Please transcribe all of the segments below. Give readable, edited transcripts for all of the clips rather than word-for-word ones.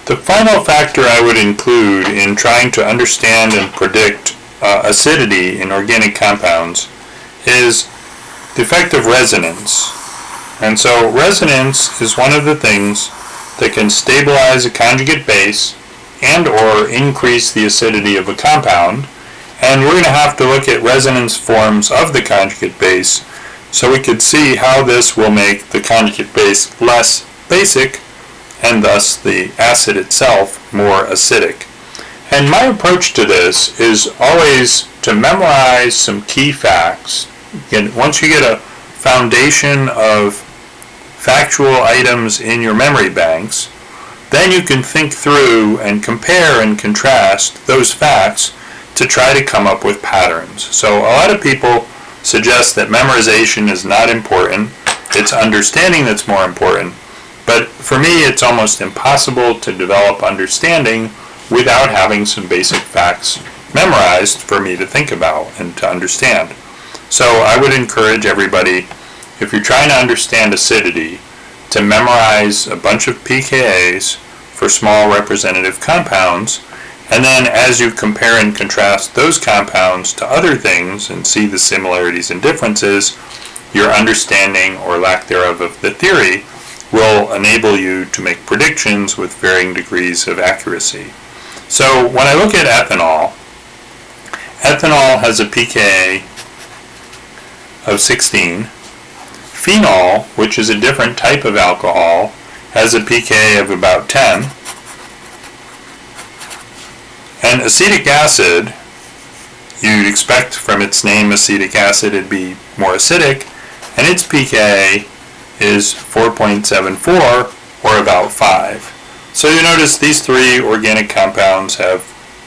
The final factor I would include in trying to understand and predict acidity in organic compounds is defective resonance. And so resonance is one of the things that can stabilize a conjugate base and or increase the acidity of a compound. And we're going to have to look at resonance forms of the conjugate base so we could see how this will make the conjugate base less basic and thus the acid itself more acidic. And my approach to this is always to memorize some key facts. Again, once you get a foundation of factual items in your memory banks, then you can think through and compare and contrast those facts to try to come up with patterns. So a lot of people suggest that memorization is not important. It's understanding that's more important. But for me, it's almost impossible to develop understanding without having some basic facts memorized for me to think about and to understand. So I would encourage everybody, if you're trying to understand acidity, to memorize a bunch of pKa's for small representative compounds, and then as you compare and contrast those compounds to other things and see the similarities and differences, your understanding or lack thereof of the theory will enable you to make predictions with varying degrees of accuracy. So when I look at ethanol, ethanol has a pKa of 16. Phenol, which is a different type of alcohol, has a pKa of about 10. And acetic acid, you'd expect from its name acetic acid it'd be more acidic, and its pKa is 4.74 or about 5. So you notice these three organic compounds have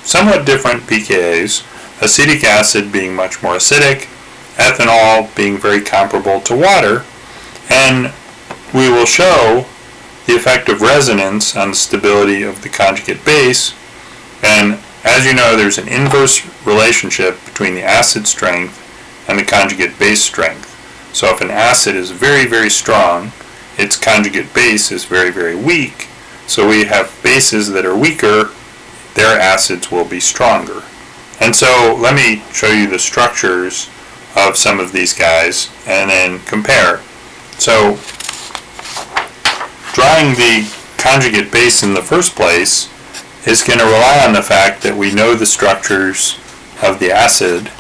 somewhat different pKa's, acetic acid being much more acidic, ethanol being very comparable to water, and we will show the effect of resonance on the stability of the conjugate base. And as you know, there's an inverse relationship between the acid strength and the conjugate base strength. So if an acid is very, very strong, its conjugate base is very, very weak. So we have bases that are weaker, their acids will be stronger. And so let me show you the structures of some of these guys and then compare. So drawing the conjugate base in the first place is going to rely on the fact that we know the structures of the acid.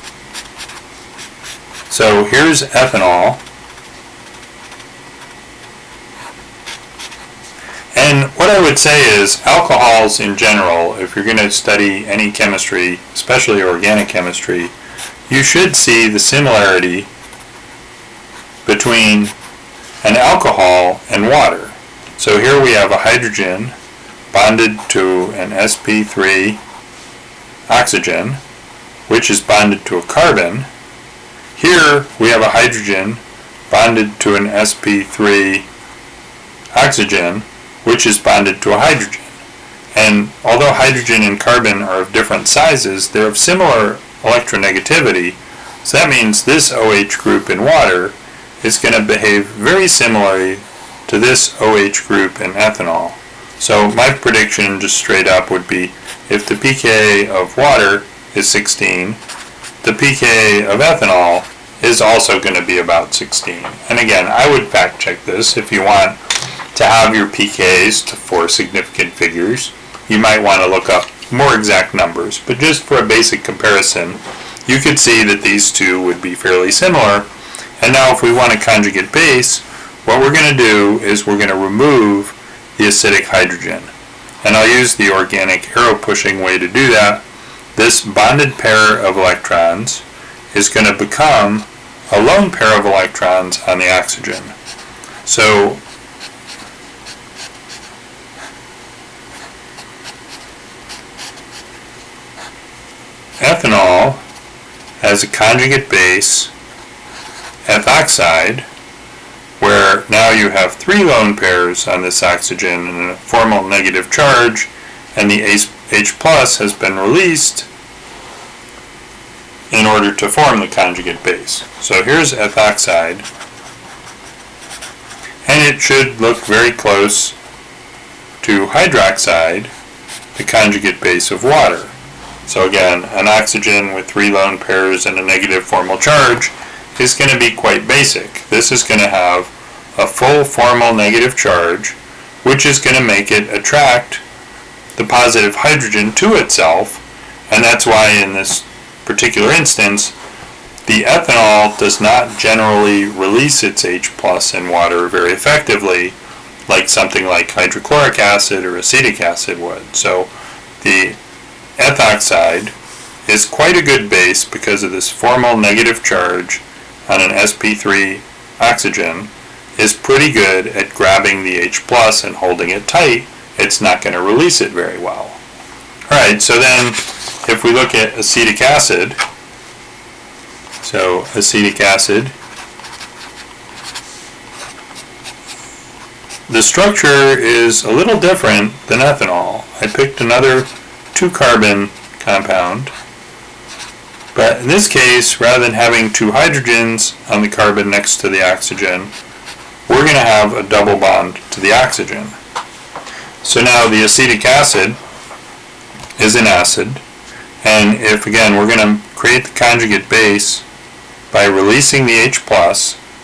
So here's ethanol. And what I would say is alcohols in general, if you're going to study any chemistry, especially organic chemistry, you should see the similarity between an alcohol and water. So here we have a hydrogen bonded to an sp3 oxygen, which is bonded to a carbon. Here we have a hydrogen bonded to an sp3 oxygen, which is bonded to a hydrogen. And although hydrogen and carbon are of different sizes, they're of similar electronegativity. So that means this OH group in water is going to behave very similarly to this OH group in ethanol. So my prediction just straight up would be if the pKa of water is 16, the pKa of ethanol is also going to be about 16. And again, I would fact check this. If you want to have your pKa's for significant figures, you might want to look up more exact numbers. But just for a basic comparison, you could see that these two would be fairly similar. And now if we want a conjugate base, what we're going to do is we're going to remove the acidic hydrogen. And I'll use the organic arrow pushing way to do that. This bonded pair of electrons is going to become a lone pair of electrons on the oxygen. So ethanol has a conjugate base, ethoxide, where now you have three lone pairs on this oxygen and a formal negative charge, and the H plus has been released in order to form the conjugate base. So here's ethoxide, and it should look very close to hydroxide, the conjugate base of water. So again, an oxygen with 3 lone pairs and a negative formal charge is going to be quite basic. This is going to have a full formal negative charge, which is going to make it attract the positive hydrogen to itself, and that's why in this particular instance, the ethanol does not generally release its H plus in water very effectively, like something like hydrochloric acid or acetic acid would. So the ethoxide is quite a good base because of this formal negative charge on an sp3 oxygen is pretty good at grabbing the H plus and holding it tight. It's not going to release it very well. Alright, so then if we look at acetic acid, so acetic acid, the structure is a little different than ethanol. I picked another 2-carbon compound, but in this case, rather than having 2 hydrogens on the carbon next to the oxygen, we're going to have a double bond to the oxygen. So now the acetic acid is an acid, and if again we're going to create the conjugate base by releasing the H+,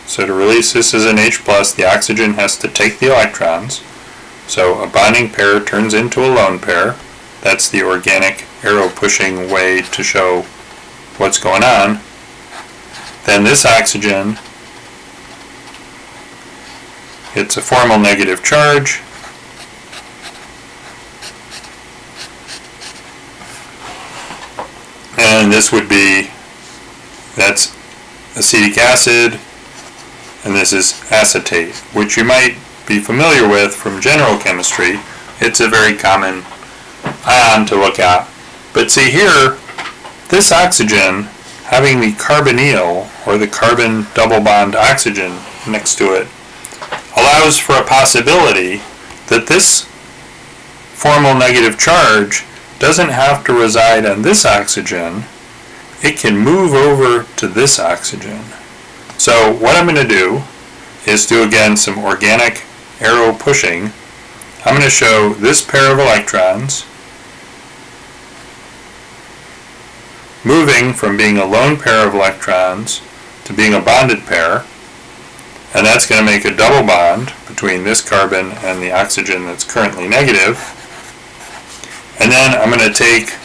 so to release this as an H+, the oxygen has to take the electrons, so a bonding pair turns into a lone pair. That's the organic arrow pushing way to show what's going on. Then this oxygen hits a formal negative charge, and this would be, that's acetic acid, and this is acetate, which you might be familiar with from general chemistry. It's a very common ion to look at. But see here, this oxygen having the carbonyl, or the carbon double bond oxygen next to it, allows for a possibility that this formal negative charge doesn't have to reside on this oxygen. It can move over to this oxygen. So what I'm going to do is do again some organic arrow pushing. I'm going to show this pair of electrons moving from being a lone pair of electrons to being a bonded pair, and that's going to make a double bond between this carbon and the oxygen that's currently negative. And then I'm going to take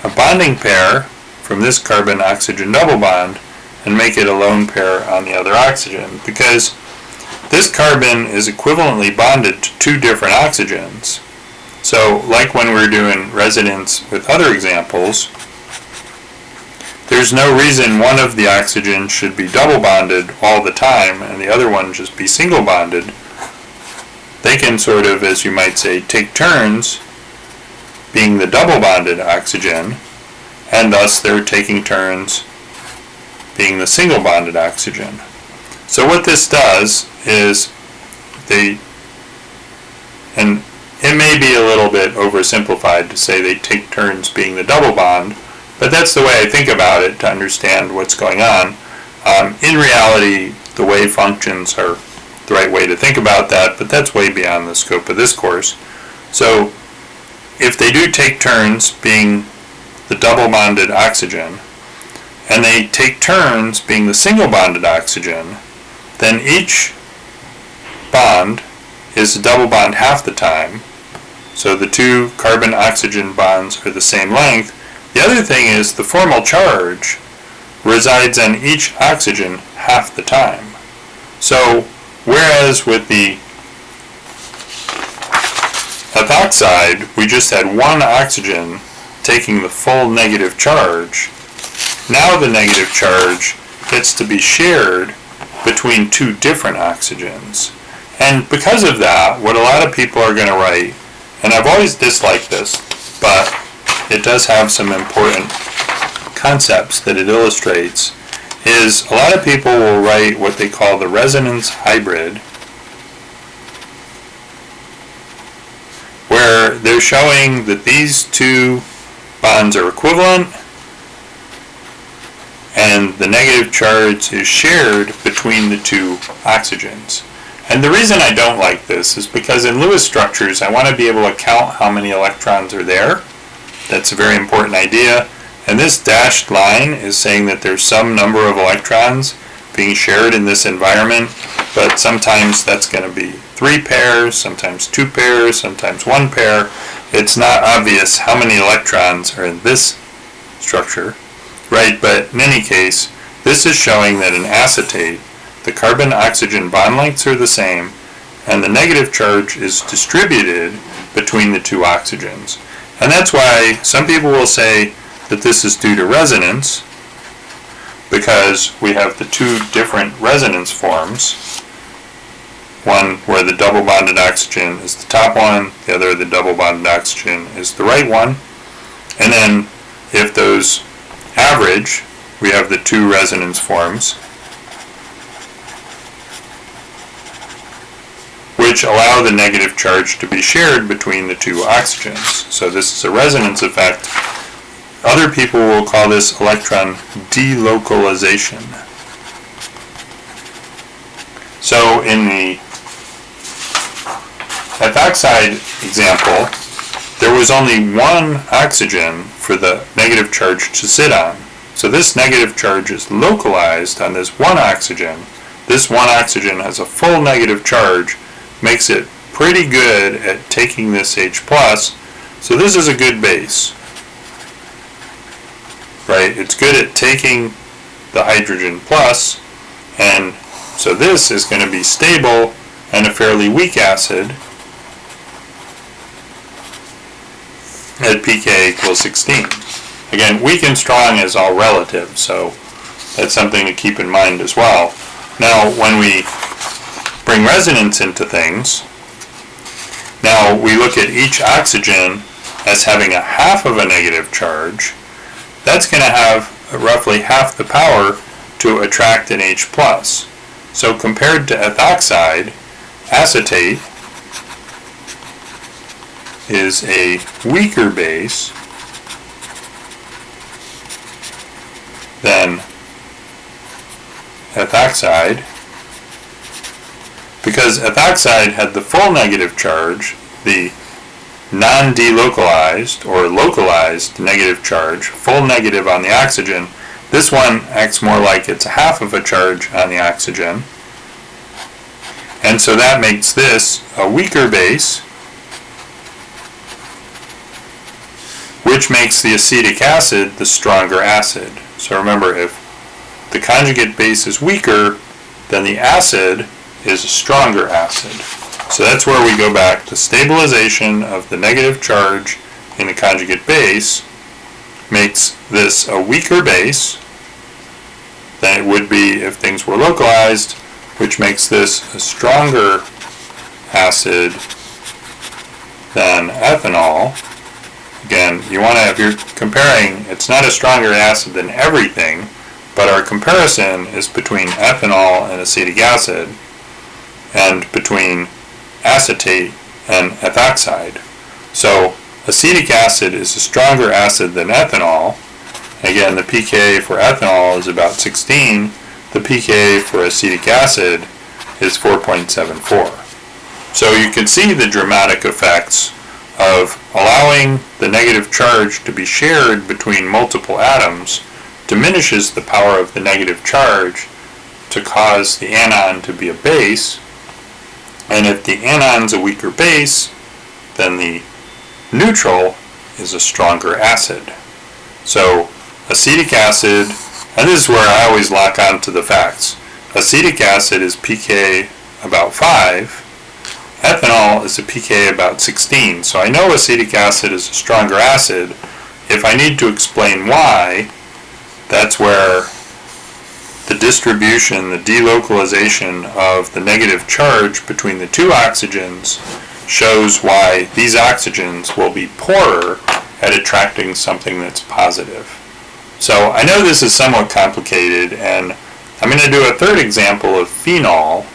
a bonding pair from this carbon-oxygen double bond and make it a lone pair on the other oxygen, because this carbon is equivalently bonded to 2 different oxygens. So like when we're doing resonance with other examples, there's no reason one of the oxygens should be double bonded all the time and the other one just be single bonded. They can sort of, as you might say, take turns being the double bonded oxygen, and thus they're taking turns being the single bonded oxygen. So what this does is and it may be a little bit oversimplified to say they take turns being the double bond, but that's the way I think about it to understand what's going on. In reality, the wave functions are the right way to think about that, but that's way beyond the scope of this course. So if they do take turns being the double bonded oxygen, and they take turns being the single bonded oxygen, then each bond is a double bond half the time. So the 2 carbon-oxygen bonds are the same length. The other thing is the formal charge resides on each oxygen half the time. So whereas with the ethoxide, we just had 1 oxygen taking the full negative charge, now the negative charge gets to be shared between 2 different oxygens. And because of that, what a lot of people are going to write, and I've always disliked this, but it does have some important concepts that it illustrates, is a lot of people will write what they call the resonance hybrid, where they're showing that these 2 bonds are equivalent and the negative charge is shared between the 2 oxygens. And the reason I don't like this is because in Lewis structures, I want to be able to count how many electrons are there. That's a very important idea. And this dashed line is saying that there's some number of electrons being shared in this environment, but sometimes that's going to be 3 pairs, sometimes 2 pairs, sometimes 1 pair. It's not obvious how many electrons are in this structure, right? But in any case, this is showing that in acetate, the carbon-oxygen bond lengths are the same, and the negative charge is distributed between the 2 oxygens. And that's why some people will say that this is due to resonance, because we have the 2 different resonance forms. One where the double bonded oxygen is the top one, the other the double bonded oxygen is the right one. And then if those average, we have the 2 resonance forms, which allow the negative charge to be shared between the 2 oxygens. So this is a resonance effect. Other people will call this electron delocalization. So in the ethoxide example, there was only 1 oxygen for the negative charge to sit on. So this negative charge is localized on this 1 oxygen. This 1 oxygen has a full negative charge, makes it pretty good at taking this H+, so this is a good base. Right? It's good at taking the hydrogen plus, and so this is going to be stable and a fairly weak acid at pK equals 16. Again, weak and strong is all relative, so that's something to keep in mind as well. Now, when we bring resonance into things, now we look at each oxygen as having a half of a negative charge. That's going to have roughly half the power to attract an H+. So compared to ethoxide, acetate is a weaker base than ethoxide, because ethoxide had the full negative charge, the non-delocalized or localized negative charge, full negative on the oxygen. This one acts more like it's a half of a charge on the oxygen. And so that makes this a weaker base, which makes the acetic acid the stronger acid. So remember, if the conjugate base is weaker, then the acid is a stronger acid. So that's where we go back to stabilization of the negative charge in the conjugate base makes this a weaker base than it would be if things were localized, which makes this a stronger acid than ethanol. Again, you want to, if you're comparing, it's not a stronger acid than everything, but our comparison is between ethanol and acetic acid, and between acetate and ethoxide. So acetic acid is a stronger acid than ethanol. Again, the pK for ethanol is about 16. The pK for acetic acid is 4.74. So you can see the dramatic effects of allowing the negative charge to be shared between multiple atoms diminishes the power of the negative charge to cause the anion to be a base. And if the anion's a weaker base, then the neutral is a stronger acid. So acetic acid, and this is where I always lock on to the facts. Acetic acid is pK about 5. Ethanol is a pK about 16. So I know acetic acid is a stronger acid. If I need to explain why, that's where the distribution, the delocalization of the negative charge between the 2 oxygens shows why these oxygens will be poorer at attracting something that's positive. So I know this is somewhat complicated, and I'm going to do a third example of phenol,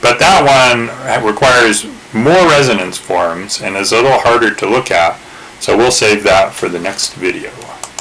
but that one requires more resonance forms and is a little harder to look at, so we'll save that for the next video.